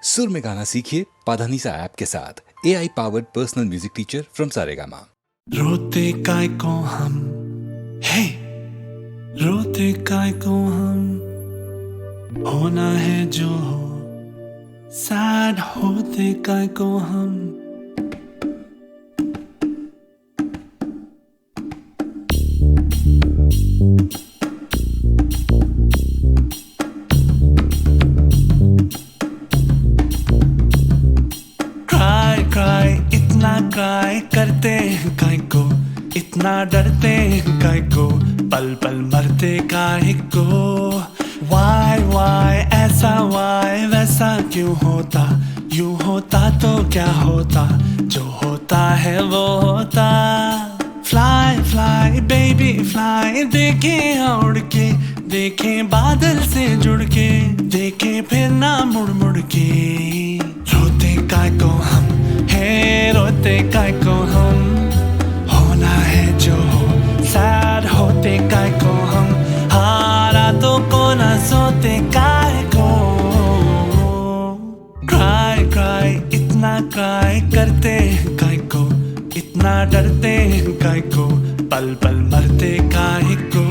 सुर में गाना सीखिए पाधानीसा ऐप के साथ। AI powered personal music teacher from Saregama. रोते काय को हम, हे रोते काय को हम, होना है जो हो, सैड होते काय को हम। क्राई इतना क्राई करते हैं काय को, इतना डरते हैं काय को, पल पल मरते काय को। वाई ऐसा वाई वैसा क्यों होता, यूं होता तो क्या होता, जो होता है वो होता। फ्लाई फ्लाई बेबी फ्लाई, देखें उड़ के, देखें बादल से जुड़ के, देखें फिर ना मुड़ मुड़ के। रोते काय को हम, हे रोते काय को हम, होना है जो हो, सैड होते काय को हम, हारा तो को ना सोते काय को। क्राई क्राई इतना क्राई करते हैं काय को, इतना डरते हैं काय को, पल पल मरते काय को।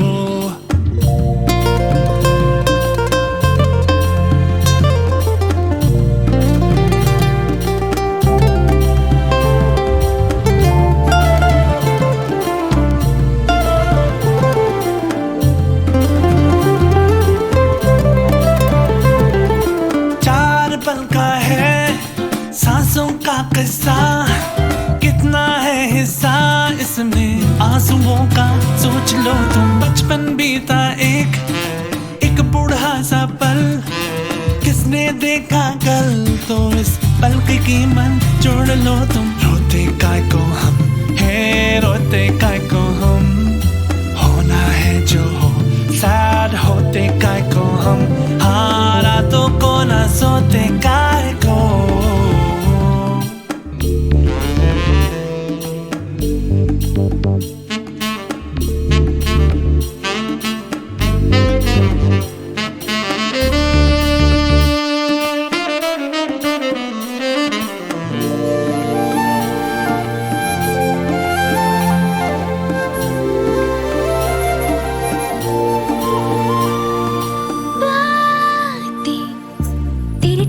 सांसों का किस्सा कितना है हिस्सा इसमें आंसुओं का, सोच लो तुम। बचपन बीता एक बूढ़ा सा पल, किसने देखा कल, तो इस पल की कीमत जोड़ लो तुम। रोते काय को हम, हे रोते काय को हम, होना है जो हो, सैड होते काय को हम, हारा तो को ना सोते काय को।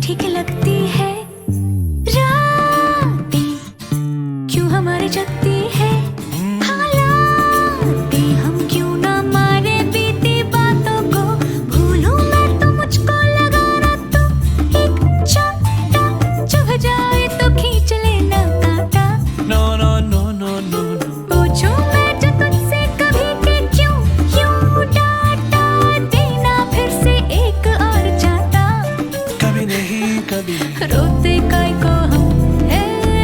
ठीक लगती है रातें, क्यों हमारी जगती है हालातें, हम क्यों ना मारे बीती बातों को। भूलूं मैं तो मुझको लगा ना, तो एक छोटा चुभ जाए तो खींच लेना कांटा। No no no no no no, पूछूं मैं जो तुझसे कभी कि क्यों यूं डांटा देना फिर से एक और चाहता। कभी नहीं कभी। रोते काय को हम, हे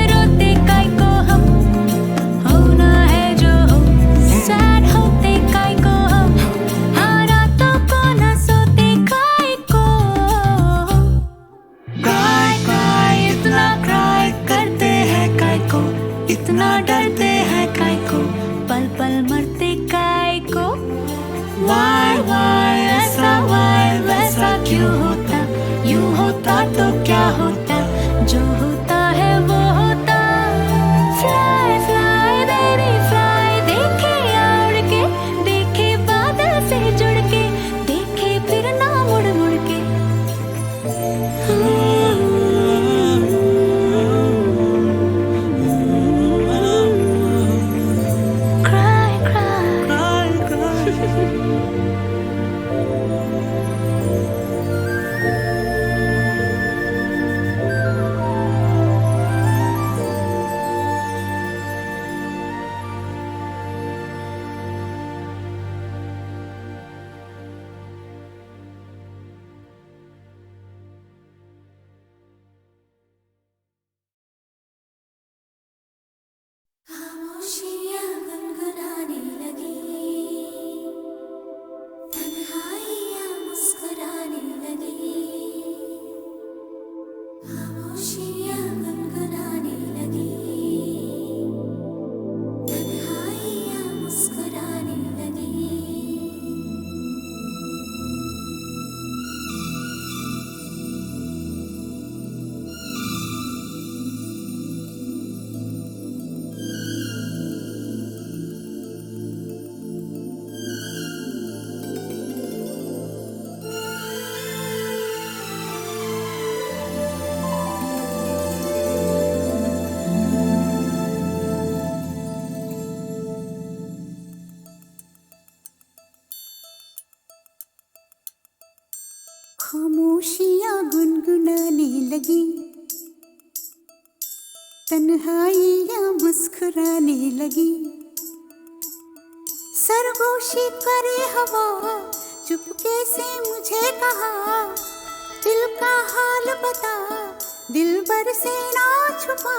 रोते काय को हम, होना है जो हो, सैड होते काय को हम, हारा तो को ना सोते काय को। क्राई क्राई इतना क्राई करते हैं काय को, इतना डरते हैं काय को, पल पल मरते काय को। वाई ऐसा वाई वैसा क्यों होता, यूं होता तो क्या होता, जो होता है वो होता। फ्लाई फ्लाई बेबी फ्लाई, देखे उड़ के, देखे बादल से जुड़ के, देखे फिर ना मुड़ मुड़ के। क्राई क्राई खामोशियाँ गुनगुनाने लगी, तन्हाइयाँ मुस्कुराने लगी। खामोशियाँ गुनगुनाने लगी, तन्हाइयाँ मुस्कुराने लगी। लगी, तन्हाइयाँ मुस्कुराने लगी। सरगोशी करे हवा, चुपके से मुझे कहा, दिल का हाल बता, दिलबर से ना छुपा।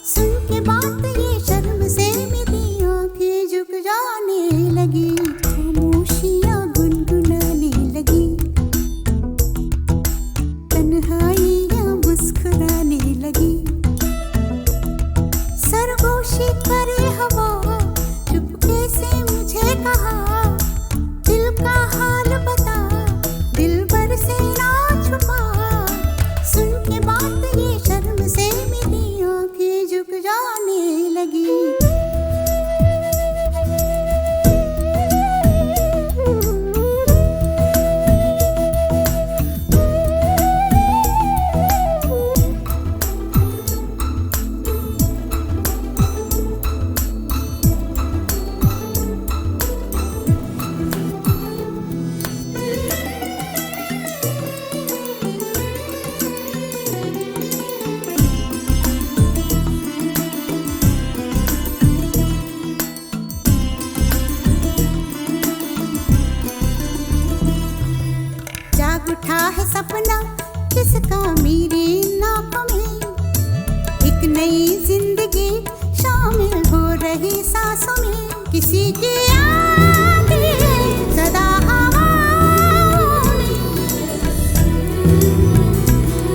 सुन के बात ये शर्म से मेरी आंखें झुक जाने लगी, खामोशियाँ गुनगुनाने लगी, तन्हाइयाँ मुस्कुराने लगी। सरगोशी करे हवा, चुपके से मुझे कहा, दिल का हाल बता, दिलबर से ना छुपा। सुन के बात ये शर्म से मेरी आंखें झुक जाने लगी। जाग उठा है सपना किसका मेरी नाकों में, एक नई जिंदगी शामिल हो रही सांसों में। किसी की आंधी है सदा हवाओं में,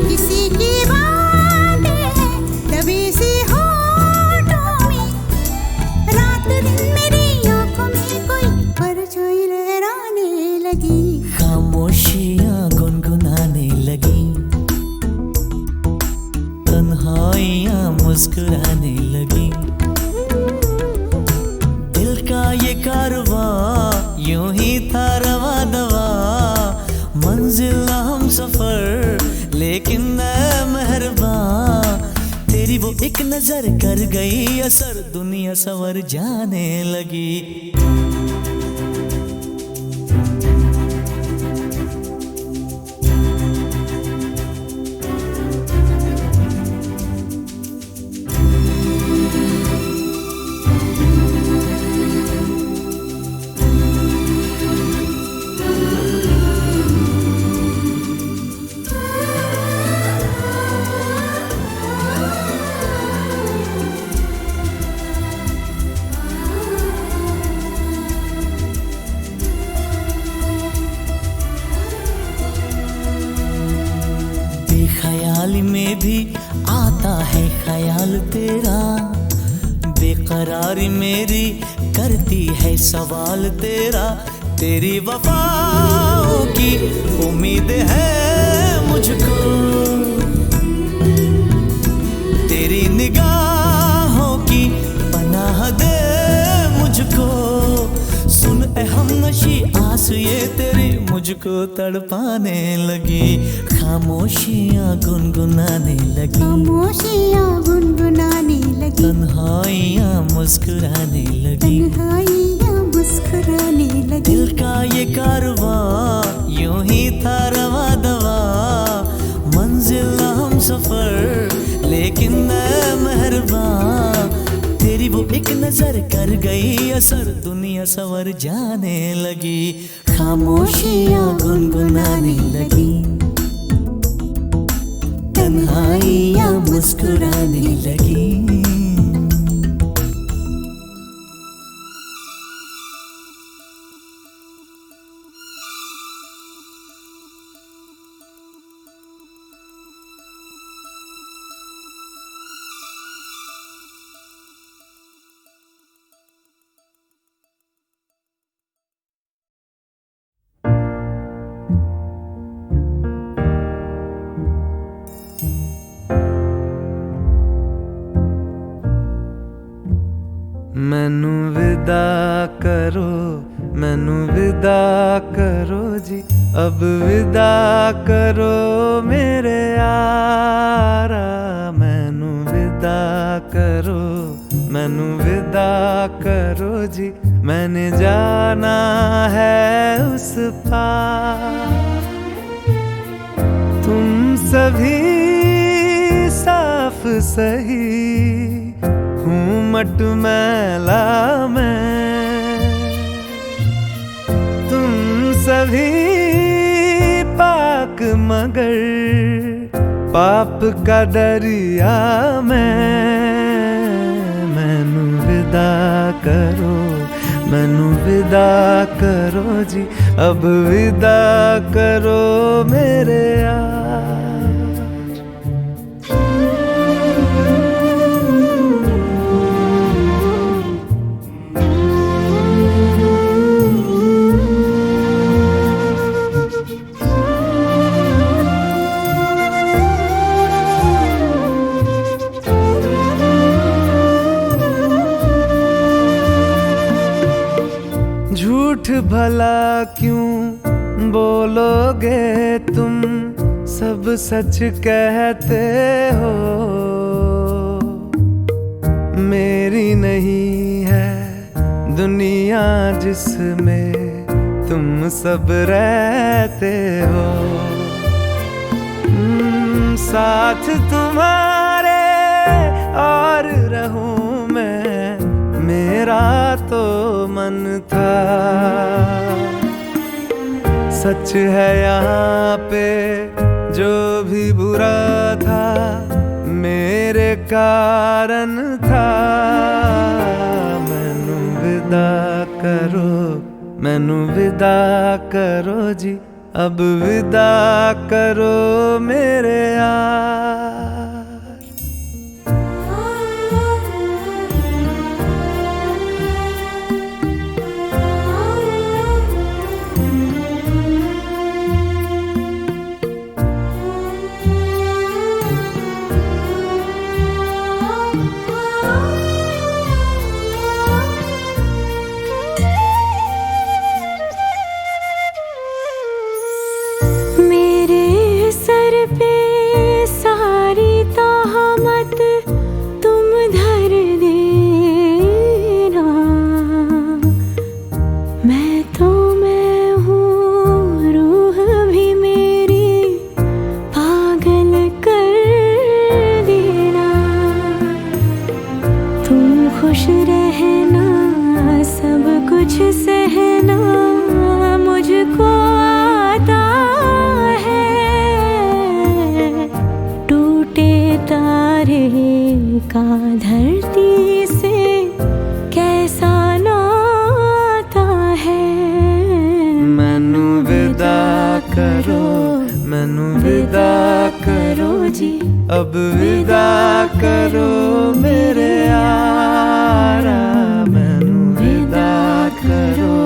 किसी की बातें है दबी सी होठों में। रात दिन मेरी आंखों में कोई परछाई लहराने लगी, खामोशियाँ गुनगुनाने लगी, तन्हाइयाँ मुस्कुराने लगी। दिल का ये कारवां यूं ही था रवा दवा, मंजिल हम सफर लेकिन न मेहरबान। तेरी वो एक नजर कर गई असर, दुनिया संवर जाने लगी। बेख्याली में भी आता है ख्याल तेरा, बेकरारी मेरी करती है सवाल तेरा। तेरी वफाओं की उम्मीद है मुझको, तेरी निगाहों की पनाह दे मुझको। सुन ए हमनशी आस ये तेरी मुझको तड़पाने लगी, खामोशियाँ गुनगुनाने लगी, खामोशियाँ गुनगुनाने लगी, तन्हाइयाँ मुस्कुराने लगी। तन्हाइयाँ मुस्कुराने लगी। दिल का ये कारवां यूं ही था रवा दवा, मंजिल हम सफर लेकिन न मेहरबान। तेरी वो एक नजर कर गई असर, दुनिया संवर जाने लगी, खामोशियाँ गुनगुनाने लगी, तन्हाइयाँ मुस्कुराने लगी। मैनू विदा करो, मैनू विदा करो जी, अब विदा करो मेरे यारा। मैनू विदा करो, मैनू विदा करो जी, मैंने जाना है उस पार। तुम सभी सही हूँ मटमैला मैं, तुम सभी पाक मगर पाप का दरिया मैनू विदा करो, मैनू विदा करो जी, अब विदा करो मेरे यार। झूठ भला क्यों बोलोगे तुम, सब सच कहते हो। मेरी नहीं है दुनिया जिसमें तुम सब रहते हो, साथ तुम्हारे और रहूं मैं, मेरा तो मन था। सच है यहाँ पे जो भी बुरा था मेरे कारण था। मैनू विदा करो, मैनू विदा करो जी, अब विदा करो मेरे यार। खुश रहना, सब कुछ सहना मुझको आता है। टूटे तारे का धरती से कैसा नाता है। मैनू विदा करो, मैनू विदा करो जी, अब विदा करो मेरे यारा। मैनू विदा करो,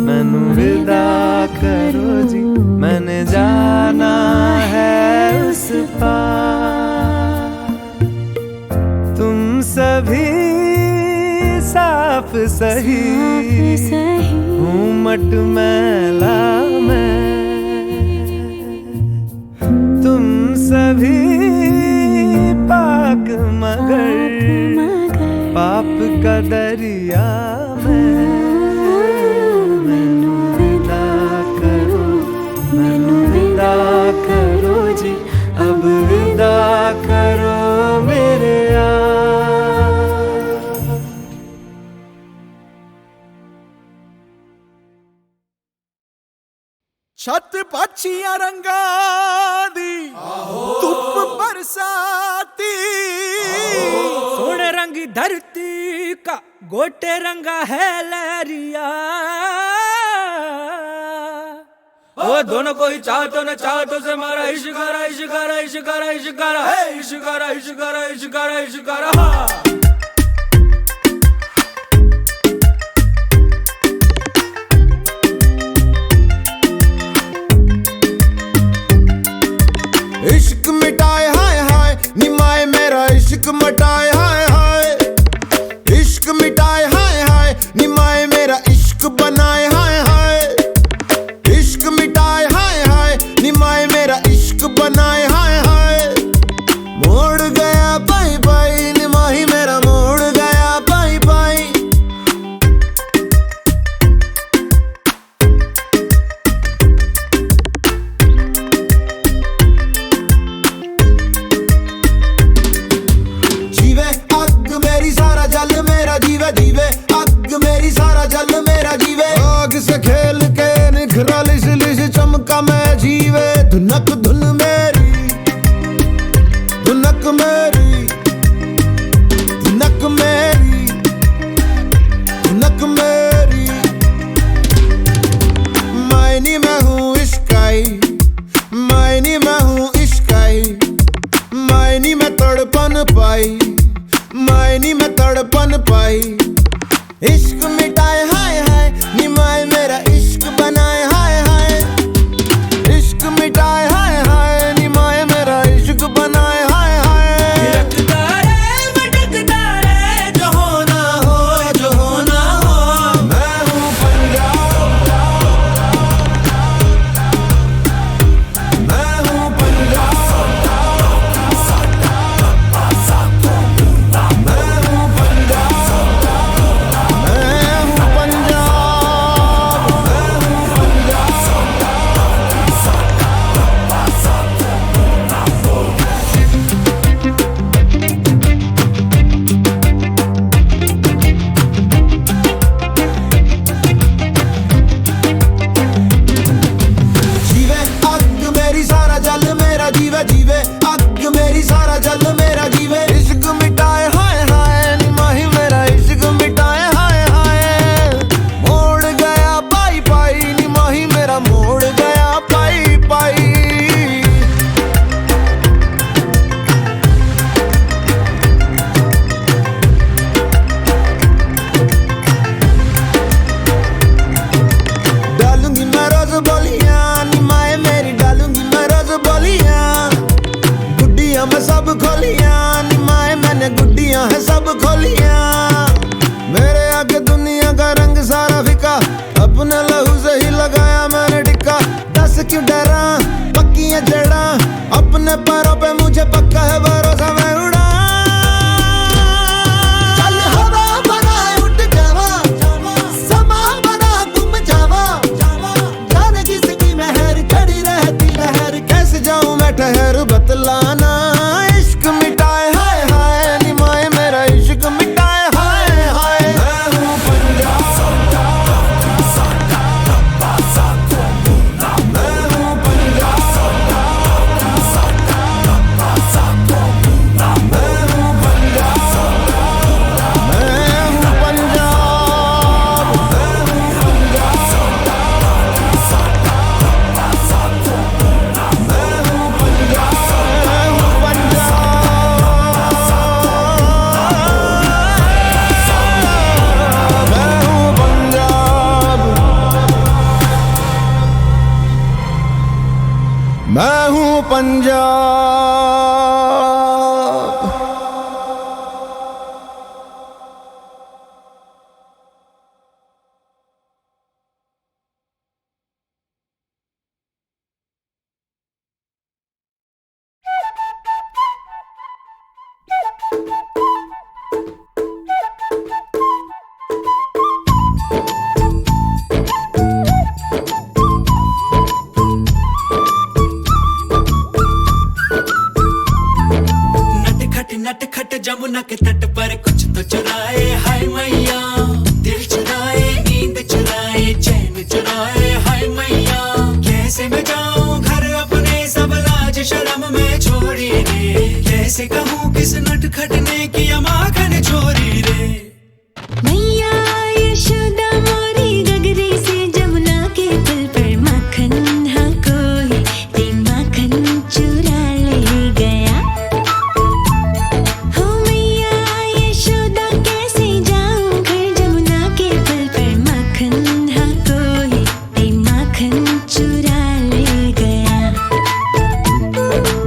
मैनू विदा करो जी, मैंने जाना है उस पार। तुम सभी साफ सही हूँ मटमैला मैं, तुम सभी पाक मगर पाप का दरिया में। मैनू विदा करो, मैनू विदा करो जी, अब विदा करो मेरे यार। छत पक्षियां रंगा दी धुप बरसाती, सोने रंग धरती का गोटे रंगा है लहरिया। ओ दोनों कोई चाहतो न चाहतो से मारा इश्कारा इश्कारा इश्कारा इश्कारा है, इश्कारा इश्कारा इश्कारा इश्कारा। इश्क मिटाए हाय हाय निमाए मेरा इश्क मिटाए हाय हाय, इश्क मिटाए हाय हाय निमाए मेरा इश्क बनाए हाय हाय, इश्क मिटाए हाय हाय निमाए मेरा इश्क बनाए हाय हाय। मोड़ गया बाई बाई निमाही मेरा मोड़ गया बाई बाई। नक मेरी, नक मेरी, नक मेरी। मायनी मैं हूँ इश्काई, मायनी मैं हूँ इश्काई, मायनी मैं तड़पन पाई, मायनी मैं तड़पन पाई। इश्क मिटाए हाय हाय, निमाए मेरा इश्क बनाए हाय हाय। इश्क मिटाए हाय हाय, निमाए मेरा इश्क बनाए हाय हाय। रखता रे भटकता रे, जो होना हो, जो होना हो। मैं हूँ पंजाब, मैं हूँ पंजाब, मैं हूँ पंजाब, मैं हूँ पंजाब। जीवे अग मेरी सारा जल मेरा जीवे, जीवे अग मेरी सारा जल मेरा जीवे। इश्क मिटाए हाय हाय, निमाही मेरा इश्क मिटाए हाय हाय। मोड़ गया पाई पाई, निमाही मेरा मोड़ गया पाई पाई। डालूंगी मैं रोज बोलियां, निमाए मेरी डालूंगी मैं रोज बोलियां। गुड्डियां मैं सब खोलियां, निमाए मैंने गुड्डियां है सब खोलियां। मेरे आगे दुनिया का रंग सारा फिका, अपने लहू से ही लगाया मैंने टिक्का। दस क्यों डरा, पक्की है जड़ा, अपने पैरों पे मुझे पक्का है भरोसा। मैं उड़ा चल हवा बना उठ जावा, समा बना गुम जावा। जाने किसकी मेहर चढ़ी रहती लहर, कैसे जाऊं मैं ठहर बतलाना। इश्क मिटाए हाय हाय, निमाए मेरा इश्क मिटाए हाय हाय। मैं हूँ पंजाब, मैं हूँ पंजाब, मैं हूँ पंजाब, मैं हूँ पंजाब, मैं हूँ मैं हूँ पंजाब। नटखट जमुना के तट पर कुछ तो चुराए हाय मैया। दिल चुराए, नींद चुराए, चैन चुराए हाय मैया। कैसे मैं जाऊं घर अपने, सब लाज शर्म में छोड़ी रे। कैसे कहूँ किस नटखट ने किया माखन चोरी रे। मैया यशोदा मोरी गगरी से जमुना के पुल पर माखन हाँ कोई ते माखन चुरा ले गया। हो मैया यशोदा कैसे जाऊं घर जमुना के पुल पर माखन हाँ कोई ते माखन चुरा ले गया।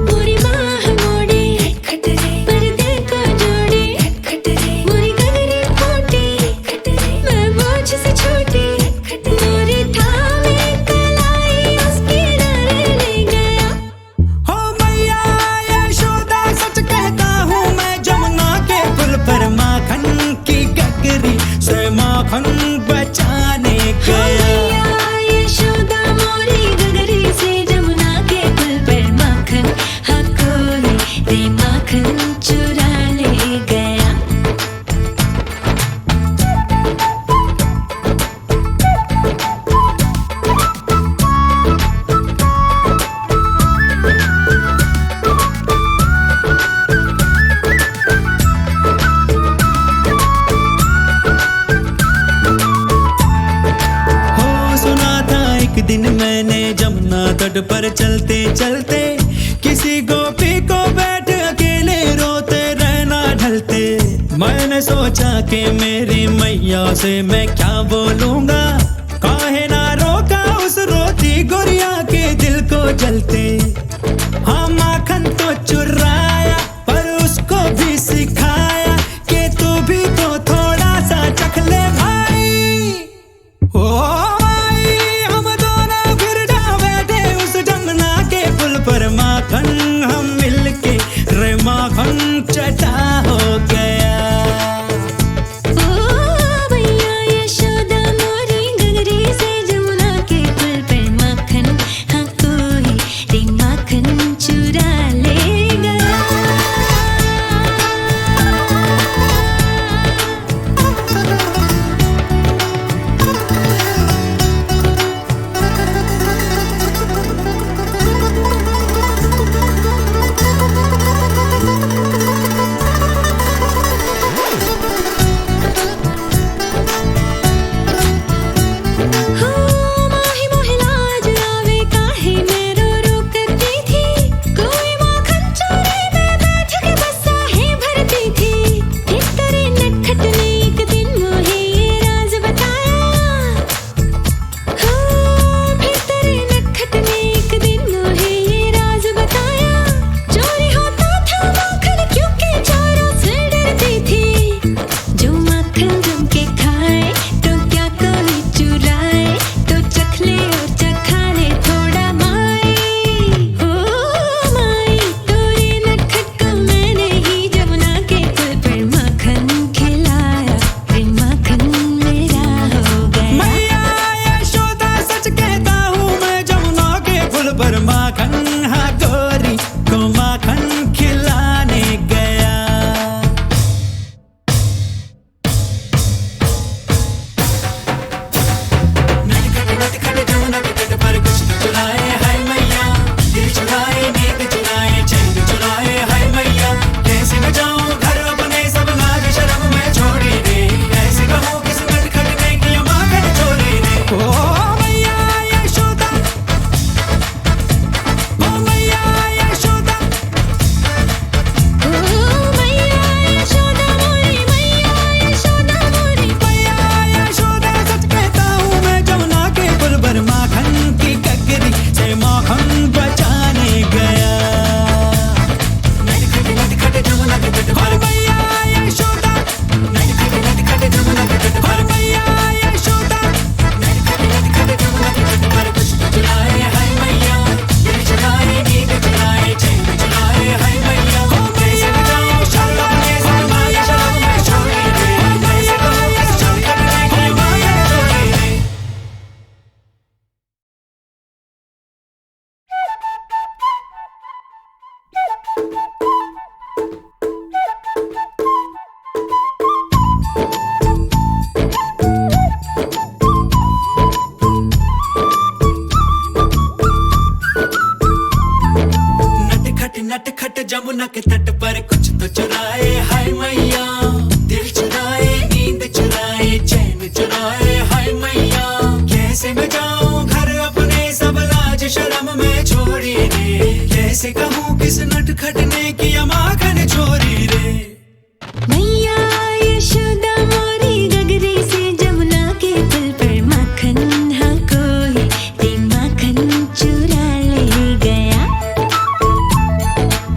पूरी बाह मोड़े पर दिल को जोड़े, मोरी गगरी फूटी मैं बोझ से छोटी। मोरी थामे कलाई उसकी डर ले गया। हो मैया यशोदा सच कहता हूँ मैं, जमुना के पुल पर माखन की गगरी से माखन बचाने गया। मैया यशोदा मोरी गगरी से जमुना के पुल पर माखन हाँ कोई ते माखन चुरा ले गया। के मेरी मैया से मैं क्या बोलूंगा, काहे ना रोका उस रोती गुड़िया के दिल को जलते। हाँ माखन तो चुराया पर उसको भी सिखाया कि तू भी तो थोड़ा सा चख ले भाई। ओ भाई हम दोनों फिर जा बैठे उस जमुना के पुल पर, माखन हम मिलके रे माखन चटा हो गया। नटखट जमुना के तट पर कुछ तो चुराए हाय मैया, दिल चुराए नींद चुराए चैन चुराए हाय मैया। कैसे मैं जाऊं घर अपने सब लाज शर्म में छोड़ी रे, कैसे कहूँ किस नटखट ने किया माखन चोरी रे। मैया यशोदा मोरी गगरी से जमुना के पुल पर माखन हाँ कोई ते माखन चुरा ले गया।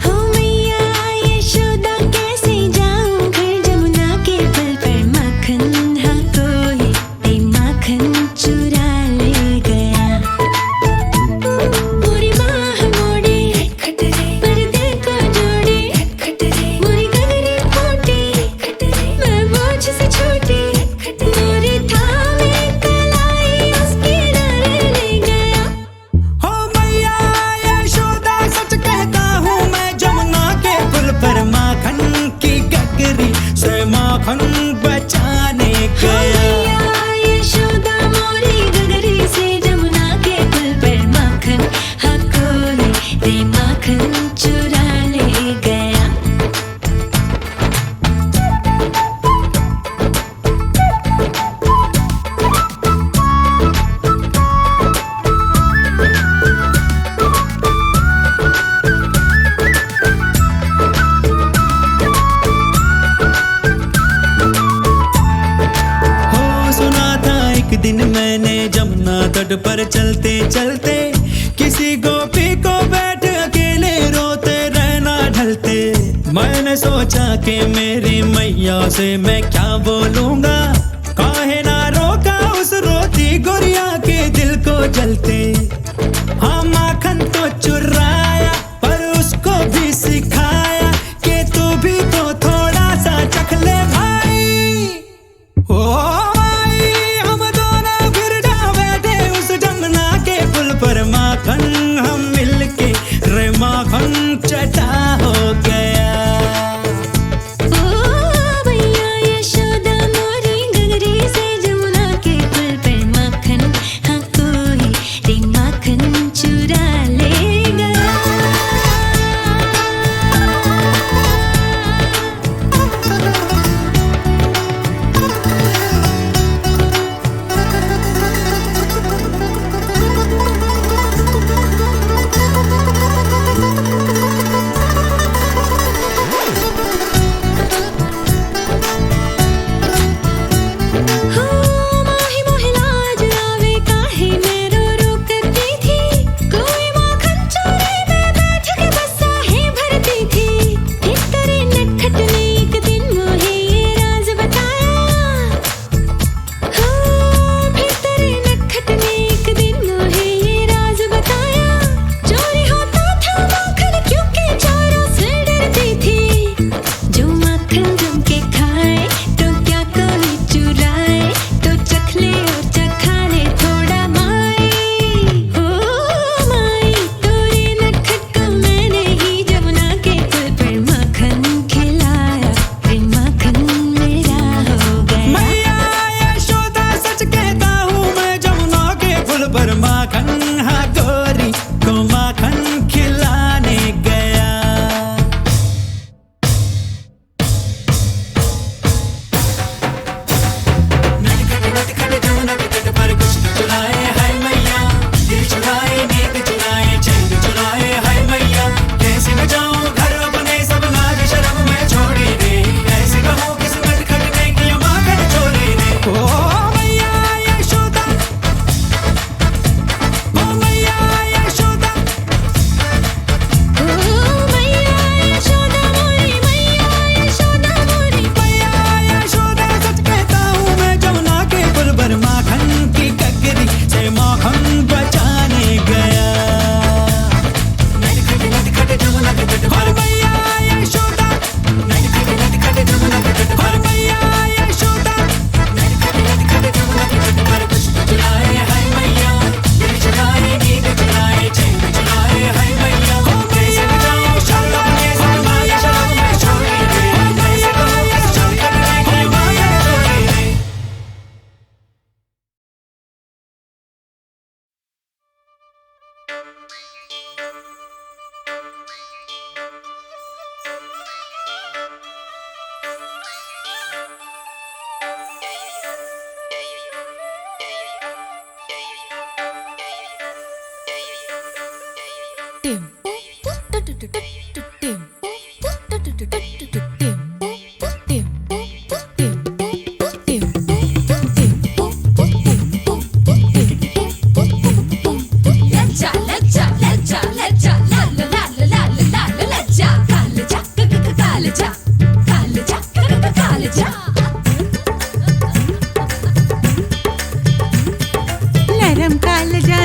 हो मैया यशोदा कैसे जाऊं घर जमुना के पुल पर माखन हाँ कोई ते माखन चुरा ले गया। मोरी बाह मोड़ी पर्दे को जोड़ी, मोरी गगरी फूटी मैं बोझ से छोटी, मोरी थामे कलाई उसकी डाले ले गया। हो मैया यशोदा सच कहता हूँ मैं, जमुना के पुल पर माखन की गगरी से माखन बचाने गया। मैया यशोदा मोरी गगरी से जमुना के पुल पर माखन हाँ कोई ते माखन चुरा ले गया। मैंने सोचा कि मेरी मैया से मैं क्या बोलूंगा, काहे ना रोका उस रोती गुड़िया के दिल को जलते। हाँ माखन तो चुराया पर उसको भी सिखाया कि तू भी तो थोड़ा सा चख ले भाई। ओ भाई हम दोनों फिर जा बैठे उस जमुना के पुल पर, माखन हम मिलके रे माखन चटा हो गया।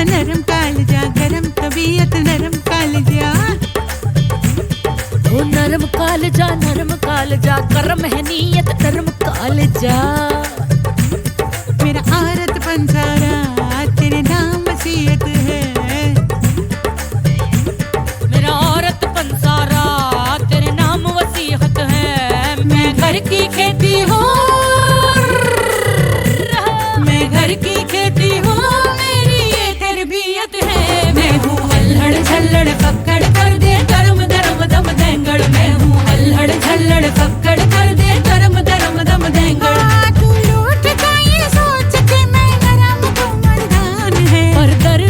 नरम कालजा गरम तबीयत नरम कालजा। ओ नरम कालजा गरम है नीयत नरम कालजा। मेरा औरत पंसारा तेरे नाम वसीयत है। मेरा औरत पंसारा तेरे नाम वसीयत है। मैं घर की खेती हूँ, मैं घर की खेती हूँ, मेरी ये तरबियत है। मैं हूँ अल्हड़ झल्लड़ फक्कड़ कर दे धर्म धर्म दम देंगड़। मैं हूँ अल्हड़ झल्लड़ फक्कड़ कर दे धर्म धर्म दम देंगड़। तू लूट का ये सोच के मैं नरम तू मर्दान है। पर दर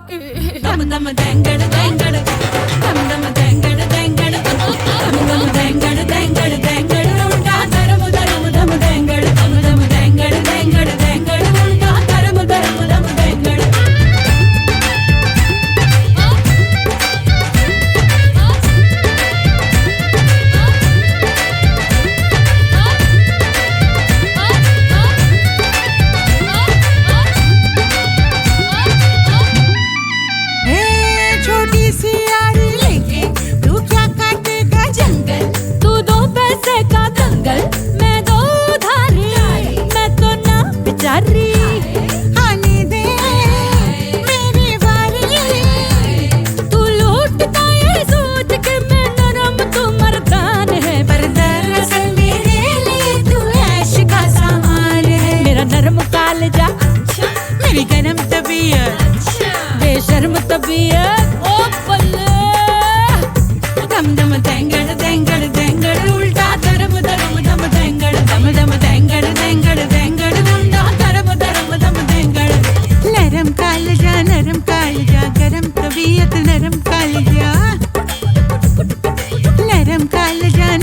दम दम देंगड़ देंगड़ दम दम देंगड़ देंगड़ दम दम देंगड़ देंगड़ देंगड़ उल्टा धर्म धर्म दम देंगड़ दम दम देंगड़ देंगड़ देंगड़ उल्टा धर्म धर्म दम देंगड़ छोटी सी यारी लेके तू क्या काटेगा जंगल, तू 2 पैसे का दंगल मैं 2 धारी मैं तो ना बेचारी आने दे मेरी बारी, तू लूटता ये सोच के मैं नरम तू मर्दान है पर दरअसल मेरे लिए तू ऐश का सामान है। मेरा नरम कालजा मेरी गरम तबीयत बेशर्म तबीयत ओ बल्ले दम दम देंगड़ देंगड़ देंगड़ उल्टा धर्म धर्म दम देंगड़ दम दम देंगड़ देंगड़ देंगड़ उल्टा धर्म धर्म दम देंगड़। नरम कालजा गरम तबीयत नरम कालजा,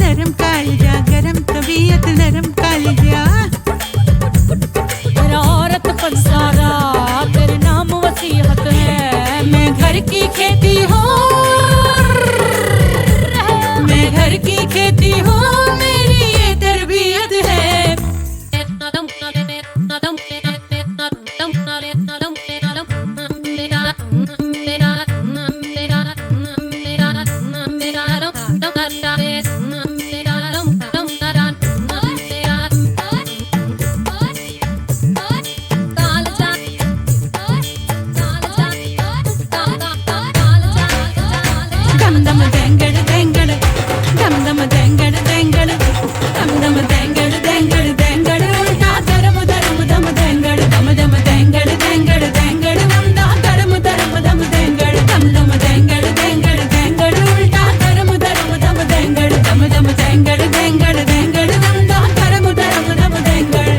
नरम कालजा गरम तबीयत नरम कालजा। मेरा औरत पंसारा तेरे नाम वसीयत है, मैं घर की खेती हूँ मैं घर की खेती हूँ मेरी ये तरबियत है। दम दम देंगड़ देंगड़ दम दम देंगड़ देंगड़ दम दम देंगड़ देंगड़ देंगड़ उल्टा धर्म धर्म दम देंगड़ दम दम देंगड़ देंगड़ देंगड़ उल्टा धर्म धर्म दम देंगड़ दम दम देंगड़ देंगड़ देंगड़ उल्टा धर्म धर्म दम देंगड़ दम दम देंगड़ देंगड़ देंगड़ उल्टा धर्म धर्म दम देंगड़।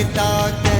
मिटा के